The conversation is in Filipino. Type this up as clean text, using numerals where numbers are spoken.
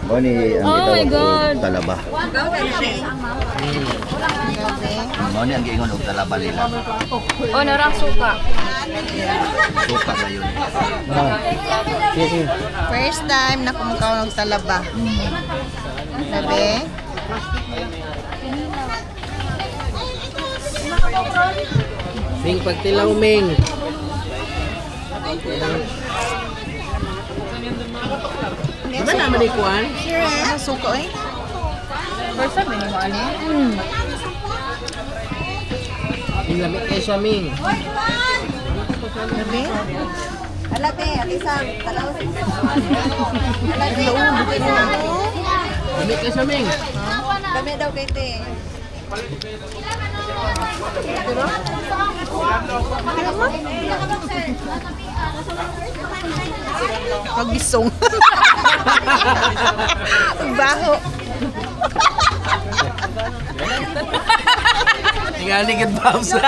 O ni ang Oh my gitawag God. og talaba. Mo ni ang giingon og talaba nila. Oh, narang suka. Suka gayon. First time na kumakaw ng talaba. Sabi? Ming, pagtilaw, Ming. Diba naman ikuan? Sure, ang suko eh. First time, hindi mo ano? Ming, lamig kayo siya, Ming. Sabi? Alate, atisang, talaw sa Alate, bukin mo. Lamig kayo siya, Ming. Dami daw kay te. Pagbisong. Baho. Tingnan ni Good Bounce.